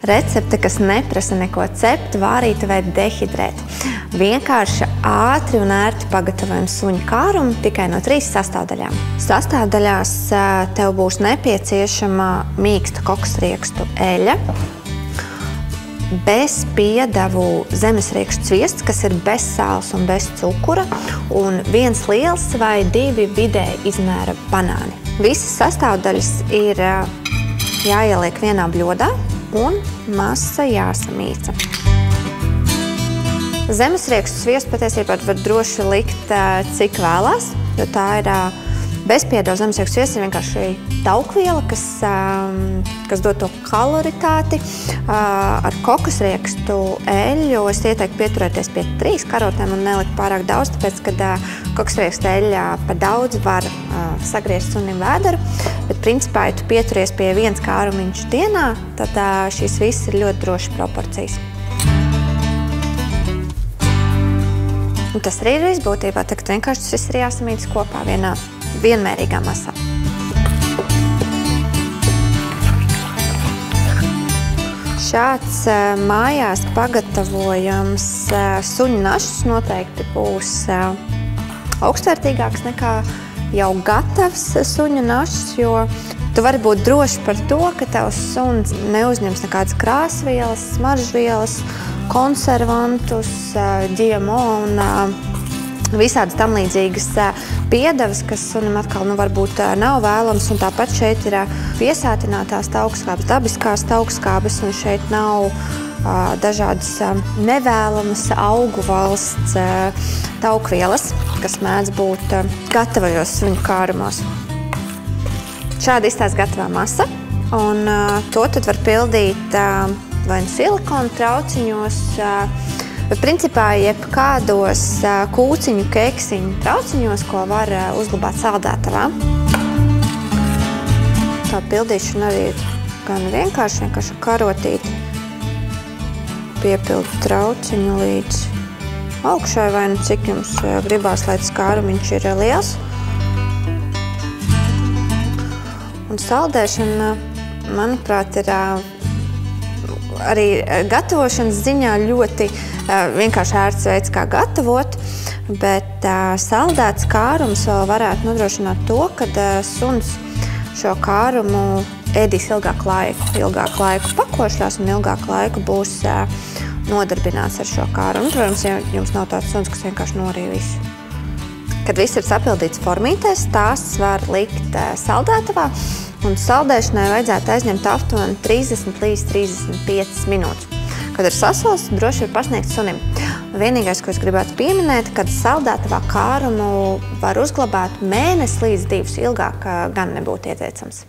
Recepte, kas neprasa neko cept, vārīt vai dehidrēt. Vienkārši ātri un ērti pagatavojam suņu kārumu tikai no 3 sastāvdaļām. Sastāvdaļās tev būs nepieciešama mīksta kokosriekstu eļļa, bez piedevu zemesriekstu sviests, kas ir bez sāls un bez cukura, un 1 liels vai 2 vidēja izmēra banāni. Visas sastāvdaļas ir jāieliek vienā bļodā un masa jāsamīca. Zemesriekstu sviestu patiesībā var droši likt cik vēlās, jo tā ir bezpiedevu zemesriekstu sviests, ir vienkārši taukviela, kas dod to kaloritāti. Ar kokosriekstu eļļu es ieteiktu pieturēties pie 3 karotēm un nelikt pārāk daudz, tāpēc, kad kokosriekstu eļļā pa daudz var sagriezt sunim vēderu, bet principā, ja tu pieturies pie 1 kārumiņš dienā, tad šīs viss ir ļoti drošas proporcijas. Un tas arī ir viss būtībā, tagad vienkārši tas viss ir jāsamītas kopā vienā vienmērīgā masā. Šāds mājās pagatavojams suņu našs noteikti būs augstvērtīgāks nekā jau gatavs suņu našs, jo tu vari būt droši par to, ka tavs suns neuzņems nekādas krāsvielas, smaržvielas, konservantus, GMO un visādas tam līdzīgas piedevas, kas sunim atkal varbūt nav vēlams, un tāpat šeit ir piesātinātās taukskābes, dabiskās taukskābes, un šeit nav dažādas nevēlamas augu valsts taukvielas, kas mēdz būt gatavajos suņu kārumos. Šādi izstāsta gatavā masa, un to tad var pildīt vai nu silikona trauciņos, bet principā jebkādos kūciņu, keksiņu trauciņos, ko var uzglabāt saldētavā. Tā pildīšana arī ir gan vienkārši ar karotīti. Piepildu trauciņu līdz augšai, vai nu cik jums gribās, lai tas kārumiņš ir liels. Un saldēšana, manuprāt, ir arī gatavošanas ziņā ļoti vienkārši ērts veids, kā gatavot, bet saldēts kārums vēl varētu nodrošināt to, ka suns šo kārumu ēdīs ilgāku laiku pakošļās un ilgāku laiku būs nodarbināts ar šo kārumu. Protams, ja jums nav tāds suns, kas vienkārši norīja visu. Kad viss ir sapildīts formītēs, tās var likt saldētavā, un saldēšanai vajadzētu aizņemt aptuveni 30 līdz 35 minūtes. Kad ir sasalis, droši var pasniegt sunim. Vienīgais, ko es gribētu pieminēt, kad saldētavā kārumu var uzglabāt mēnesi līdz 2, ilgāk gan nebūtu ieteicams.